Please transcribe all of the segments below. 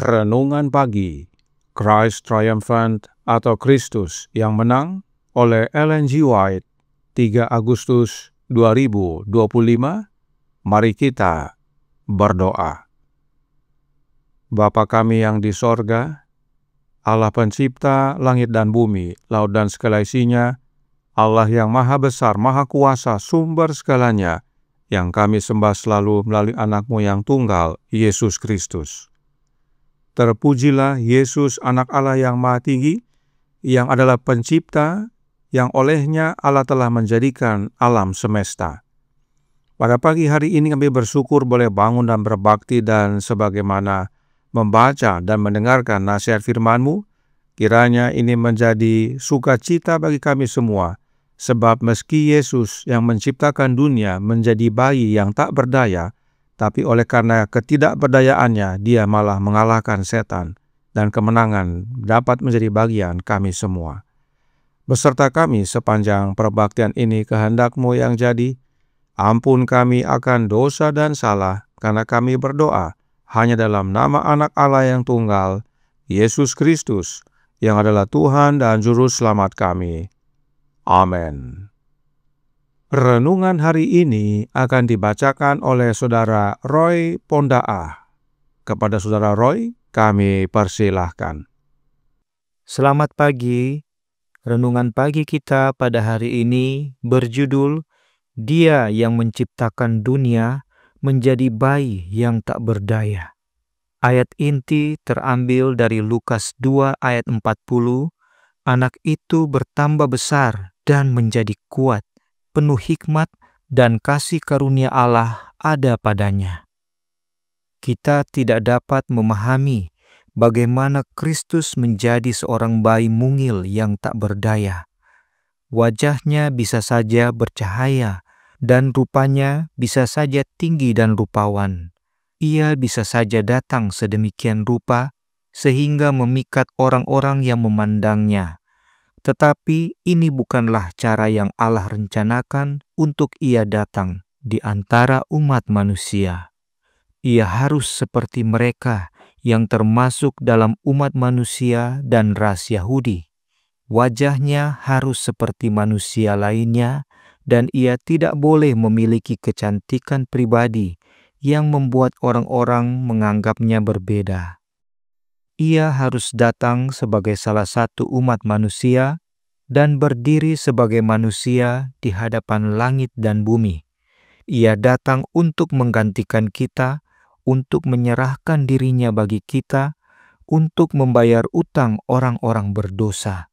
Renungan Pagi, Christ Triumphant atau Kristus yang Menang oleh Ellen G. White, 3 Agustus 2025. Mari kita berdoa. Bapa kami yang di sorga, Allah pencipta langit dan bumi, laut dan segala isinya, Allah yang maha besar, maha kuasa, sumber segalanya, yang kami sembah selalu melalui anak-Mu yang tunggal, Yesus Kristus. Terpujilah Yesus, anak Allah yang maha tinggi, yang adalah pencipta, yang olehnya Allah telah menjadikan alam semesta. Pada pagi hari ini kami bersyukur boleh bangun dan berbakti, dan sebagaimana membaca dan mendengarkan nasihat firman-Mu, kiranya ini menjadi sukacita bagi kami semua, sebab meski Yesus yang menciptakan dunia menjadi bayi yang tak berdaya, tapi oleh karena ketidakberdayaannya, dia malah mengalahkan setan, dan kemenangan dapat menjadi bagian kami semua. Beserta kami sepanjang perbaktian ini, kehendak-Mu yang jadi, ampun kami akan dosa dan salah, karena kami berdoa hanya dalam nama anak Allah yang tunggal, Yesus Kristus, yang adalah Tuhan dan Juru Selamat kami. Amin. Renungan hari ini akan dibacakan oleh Saudara Roy Pondaah. Kepada Saudara Roy, kami persilahkan. Selamat pagi. Renungan pagi kita pada hari ini berjudul Dia yang menciptakan dunia menjadi bayi yang tak berdaya. Ayat inti terambil dari Lukas 2 ayat 40. Anak itu bertambah besar dan menjadi kuat, penuh hikmat dan kasih karunia Allah ada padanya. Kita tidak dapat memahami bagaimana Kristus menjadi seorang bayi mungil yang tak berdaya. Wajahnya bisa saja bercahaya dan rupanya bisa saja tinggi dan rupawan. Ia bisa saja datang sedemikian rupa sehingga memikat orang-orang yang memandangnya. Tetapi ini bukanlah cara yang Allah rencanakan untuk Ia datang di antara umat manusia. Ia harus seperti mereka yang termasuk dalam umat manusia dan ras Yahudi. Wajahnya harus seperti manusia lainnya, dan Ia tidak boleh memiliki kecantikan pribadi yang membuat orang-orang menganggapnya berbeda. Ia harus datang sebagai salah satu umat manusia dan berdiri sebagai manusia di hadapan langit dan bumi. Ia datang untuk menggantikan kita, untuk menyerahkan dirinya bagi kita, untuk membayar utang orang-orang berdosa.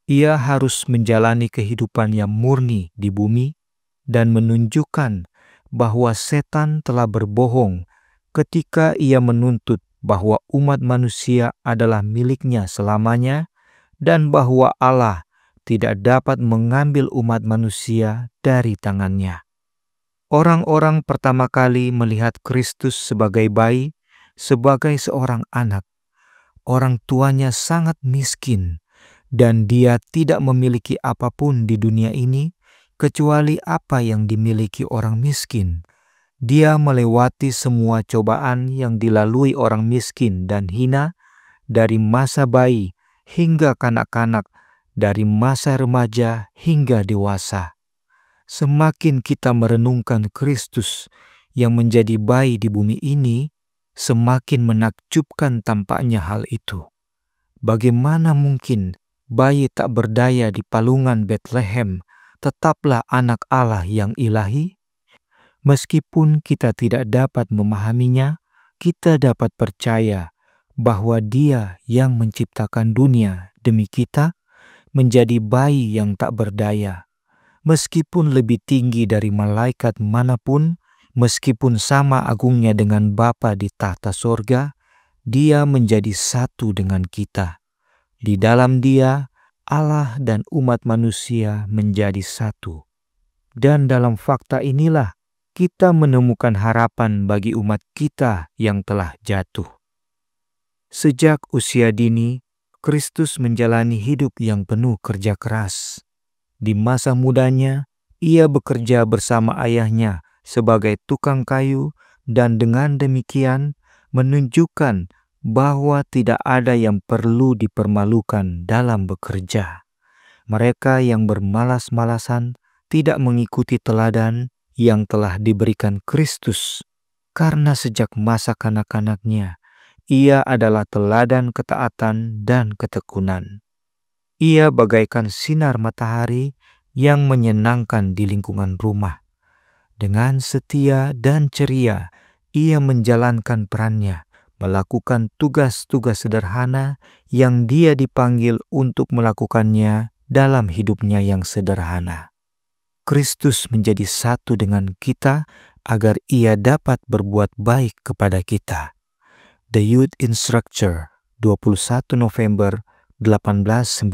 Ia harus menjalani kehidupan yang murni di bumi dan menunjukkan bahwa setan telah berbohong ketika ia menuntut bahwa umat manusia adalah miliknya selamanya dan bahwa Allah tidak dapat mengambil umat manusia dari tangannya. Orang-orang pertama kali melihat Kristus sebagai bayi, sebagai seorang anak. Orang tuanya sangat miskin dan Dia tidak memiliki apapun di dunia ini kecuali apa yang dimiliki orang miskin. Dia melewati semua cobaan yang dilalui orang miskin dan hina, dari masa bayi hingga kanak-kanak, dari masa remaja hingga dewasa. Semakin kita merenungkan Kristus yang menjadi bayi di bumi ini, semakin menakjubkan tampaknya hal itu. Bagaimana mungkin bayi tak berdaya di palungan Betlehem tetaplah anak Allah yang ilahi? Meskipun kita tidak dapat memahaminya, kita dapat percaya bahwa Dia yang menciptakan dunia demi kita menjadi bayi yang tak berdaya. Meskipun lebih tinggi dari malaikat manapun, meskipun sama agungnya dengan Bapa di tahta sorga, Dia menjadi satu dengan kita. Di dalam Dia, Allah dan umat manusia menjadi satu. Dan dalam fakta inilah kita menemukan harapan bagi umat kita yang telah jatuh. Sejak usia dini, Kristus menjalani hidup yang penuh kerja keras. Di masa mudanya, Ia bekerja bersama ayahnya sebagai tukang kayu dan dengan demikian menunjukkan bahwa tidak ada yang perlu dipermalukan dalam bekerja. Mereka yang bermalas-malasan tidak mengikuti teladan yang telah diberikan Kristus, karena sejak masa kanak-kanaknya, Ia adalah teladan ketaatan dan ketekunan. Ia bagaikan sinar matahari yang menyenangkan di lingkungan rumah. Dengan setia dan ceria, Ia menjalankan perannya, melakukan tugas-tugas sederhana yang Dia dipanggil untuk melakukannya dalam hidupnya yang sederhana. Kristus menjadi satu dengan kita agar Ia dapat berbuat baik kepada kita. The Youth Instructor, 21 November 1895.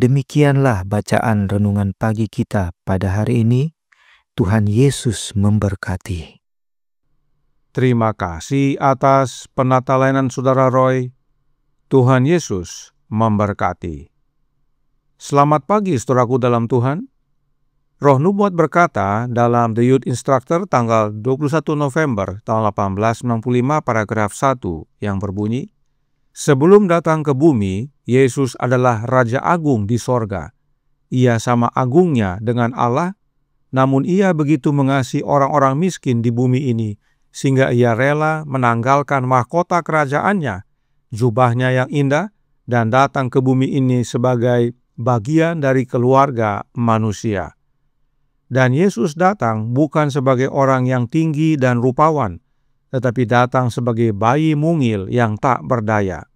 Demikianlah bacaan renungan pagi kita pada hari ini. Tuhan Yesus memberkati. Terima kasih atas penatalainan Saudara Roy. Tuhan Yesus memberkati. Selamat pagi saudaraku dalam Tuhan. Roh Nubuat berkata dalam The Youth Instructor tanggal 21 November tahun 1865 paragraf 1 yang berbunyi, sebelum datang ke bumi, Yesus adalah Raja Agung di sorga. Ia sama agungnya dengan Allah, namun Ia begitu mengasihi orang-orang miskin di bumi ini, sehingga Ia rela menanggalkan mahkota kerajaannya, jubahnya yang indah, dan datang ke bumi ini sebagai bagian dari keluarga manusia. Dan Yesus datang bukan sebagai orang yang tinggi dan rupawan, tetapi datang sebagai bayi mungil yang tak berdaya.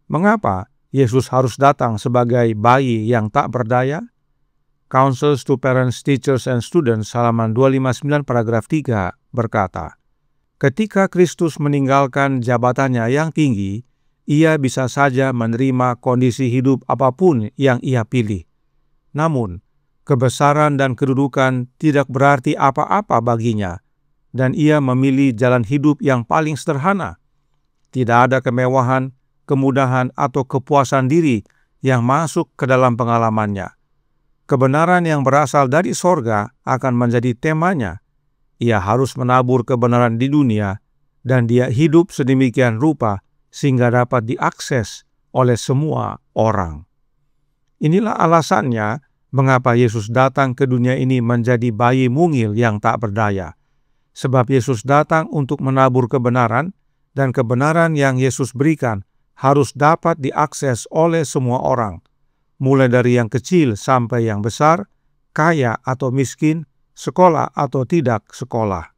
Mengapa Yesus harus datang sebagai bayi yang tak berdaya? Counsels to Parents, Teachers, and Students halaman 259 paragraf 3 berkata, ketika Kristus meninggalkan jabatannya yang tinggi, Ia bisa saja menerima kondisi hidup apapun yang Ia pilih. Namun, kebesaran dan kedudukan tidak berarti apa-apa baginya, dan Ia memilih jalan hidup yang paling sederhana. Tidak ada kemewahan, kemudahan, atau kepuasan diri yang masuk ke dalam pengalamannya. Kebenaran yang berasal dari sorga akan menjadi temanya. Ia harus menabur kebenaran di dunia, dan Dia hidup sedemikian rupa sehingga dapat diakses oleh semua orang. Inilah alasannya mengapa Yesus datang ke dunia ini menjadi bayi mungil yang tak berdaya. Sebab Yesus datang untuk menabur kebenaran, dan kebenaran yang Yesus berikan harus dapat diakses oleh semua orang, mulai dari yang kecil sampai yang besar, kaya atau miskin, sekolah atau tidak sekolah.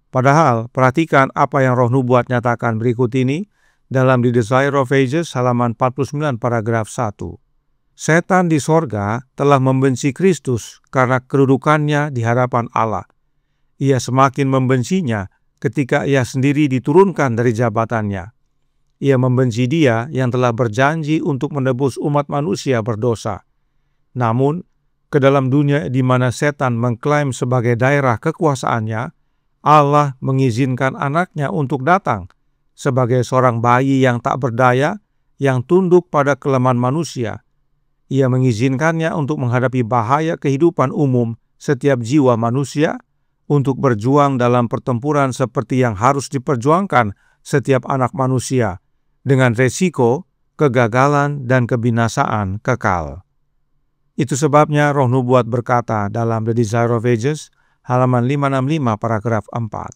Padahal, perhatikan apa yang Roh Nubuat nyatakan berikut ini dalam The Desire of Ages halaman 49 paragraf 1. Setan di sorga telah membenci Kristus karena kedudukannya di hadapan Allah. Ia semakin membencinya ketika Ia sendiri diturunkan dari jabatannya. Ia membenci Dia yang telah berjanji untuk menebus umat manusia berdosa. Namun, ke dalam dunia di mana setan mengklaim sebagai daerah kekuasaannya, Allah mengizinkan anaknya untuk datang sebagai seorang bayi yang tak berdaya, yang tunduk pada kelemahan manusia. Ia mengizinkannya untuk menghadapi bahaya kehidupan umum setiap jiwa manusia, untuk berjuang dalam pertempuran seperti yang harus diperjuangkan setiap anak manusia, dengan resiko kegagalan dan kebinasaan kekal. Itu sebabnya Roh Nubuat berkata dalam The Desire of Ages, halaman 565 paragraf 4.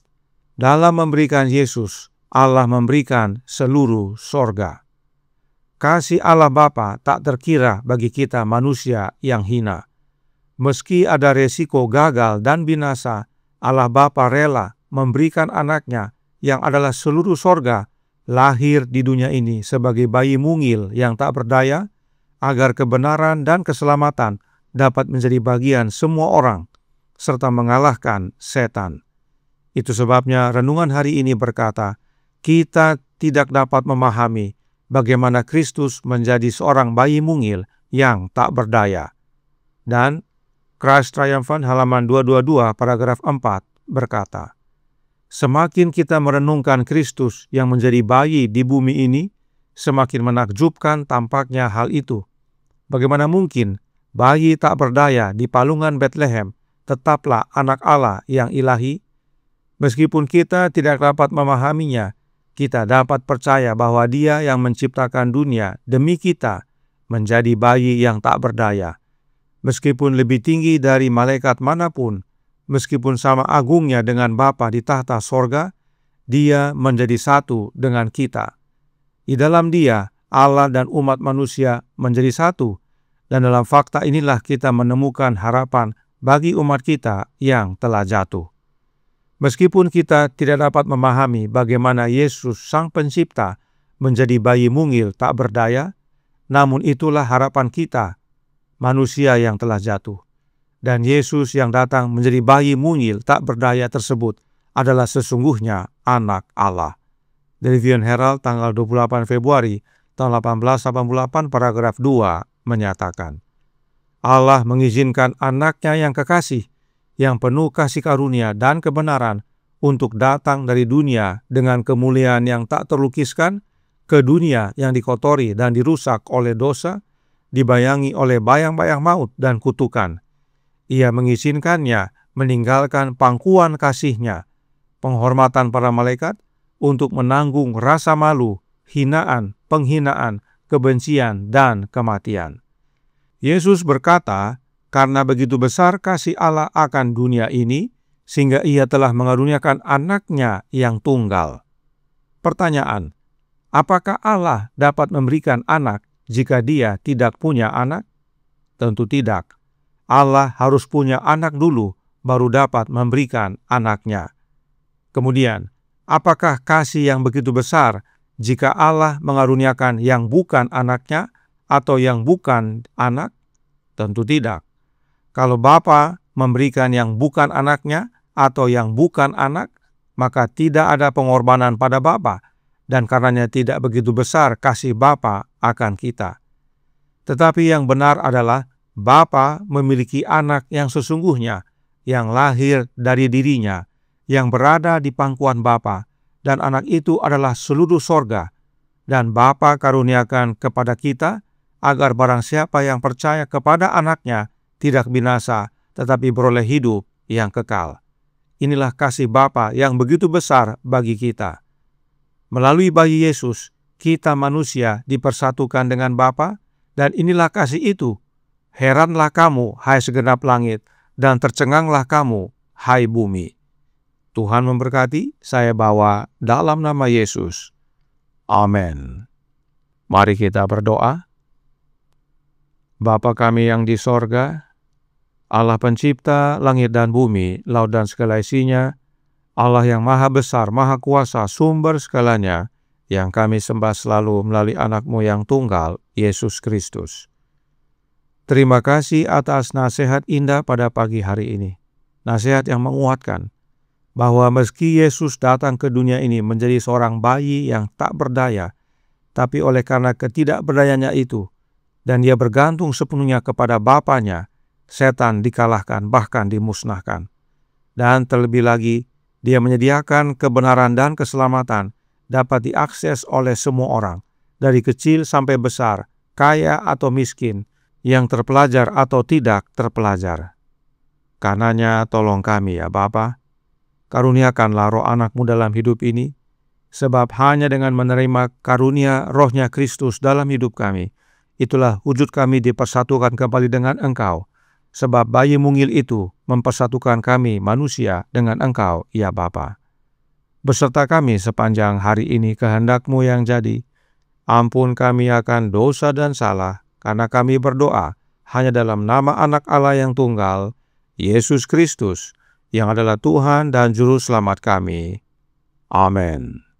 Dalam memberikan Yesus, Allah memberikan seluruh sorga. Kasih Allah Bapa tak terkira bagi kita manusia yang hina. Meski ada resiko gagal dan binasa, Allah Bapa rela memberikan anaknya yang adalah seluruh sorga lahir di dunia ini sebagai bayi mungil yang tak berdaya, agar kebenaran dan keselamatan dapat menjadi bagian semua orang, serta mengalahkan setan. Itu sebabnya renungan hari ini berkata, kita tidak dapat memahami bagaimana Kristus menjadi seorang bayi mungil yang tak berdaya. Dan Christ Triumphant halaman 222 paragraf 4 berkata, semakin kita merenungkan Kristus yang menjadi bayi di bumi ini, semakin menakjubkan tampaknya hal itu. Bagaimana mungkin bayi tak berdaya di palungan Bethlehem tetaplah anak Allah yang ilahi? Meskipun kita tidak dapat memahaminya, kita dapat percaya bahwa Dia yang menciptakan dunia demi kita menjadi bayi yang tak berdaya. Meskipun lebih tinggi dari malaikat manapun, meskipun sama agungnya dengan Bapa di tahta sorga, Dia menjadi satu dengan kita. Di dalam Dia, Allah dan umat manusia menjadi satu, dan dalam fakta inilah kita menemukan harapan bagi umat kita yang telah jatuh. Meskipun kita tidak dapat memahami bagaimana Yesus Sang Pencipta menjadi bayi mungil tak berdaya, namun itulah harapan kita, manusia yang telah jatuh. Dan Yesus yang datang menjadi bayi mungil tak berdaya tersebut adalah sesungguhnya anak Allah. The Review and Herald tanggal 28 Februari tahun 1888 paragraf 2 menyatakan, Allah mengizinkan anaknya yang kekasih, yang penuh kasih karunia dan kebenaran, untuk datang dari dunia dengan kemuliaan yang tak terlukiskan ke dunia yang dikotori dan dirusak oleh dosa, dibayangi oleh bayang-bayang maut dan kutukan. Ia mengizinkannya meninggalkan pangkuan kasih-Nya, penghormatan para malaikat, untuk menanggung rasa malu, hinaan, penghinaan, kebencian, dan kematian. Yesus berkata, karena begitu besar kasih Allah akan dunia ini, sehingga Ia telah mengaruniakan anaknya yang tunggal. Pertanyaan, apakah Allah dapat memberikan anak jika Dia tidak punya anak? Tentu tidak. Allah harus punya anak dulu, baru dapat memberikan anaknya. Kemudian, apakah kasih yang begitu besar jika Allah mengaruniakan yang bukan anaknya atau yang bukan anak? Tentu tidak. Kalau Bapa memberikan yang bukan anaknya atau yang bukan anak, maka tidak ada pengorbanan pada Bapa, dan karenanya tidak begitu besar kasih Bapa akan kita. Tetapi yang benar adalah Bapa memiliki anak yang sesungguhnya, yang lahir dari dirinya, yang berada di pangkuan Bapa, dan anak itu adalah seluruh sorga. Dan Bapa karuniakan kepada kita, agar barang siapa yang percaya kepada anaknya tidak binasa, tetapi beroleh hidup yang kekal. Inilah kasih Bapa yang begitu besar bagi kita. Melalui bayi Yesus, kita manusia dipersatukan dengan Bapa, dan inilah kasih itu. Heranlah kamu, hai segenap langit, dan tercenganglah kamu, hai bumi. Tuhan memberkati, saya bawa dalam nama Yesus. Amin. Mari kita berdoa. Bapa kami yang di sorga, Allah pencipta langit dan bumi, laut dan segala isinya, Allah yang maha besar, maha kuasa, sumber segalanya, yang kami sembah selalu melalui anak-Mu yang tunggal, Yesus Kristus. Terima kasih atas nasihat indah pada pagi hari ini. Nasihat yang menguatkan bahwa meski Yesus datang ke dunia ini menjadi seorang bayi yang tak berdaya, tapi oleh karena ketidakberdayanya itu, dan Dia bergantung sepenuhnya kepada Bapanya, setan dikalahkan, bahkan dimusnahkan. Dan terlebih lagi, Dia menyediakan kebenaran dan keselamatan dapat diakses oleh semua orang, dari kecil sampai besar, kaya atau miskin, yang terpelajar atau tidak terpelajar. Karenanya tolong kami ya Bapa, karuniakanlah roh anak-Mu dalam hidup ini, sebab hanya dengan menerima karunia rohnya Kristus dalam hidup kami, itulah wujud kami dipersatukan kembali dengan Engkau, sebab bayi mungil itu mempersatukan kami manusia dengan Engkau ya Bapa. Beserta kami sepanjang hari ini kehendak-Mu yang jadi. Ampun kami akan dosa dan salah, karena kami berdoa hanya dalam nama Anak Allah yang tunggal, Yesus Kristus, yang adalah Tuhan dan Juru Selamat kami. Amin.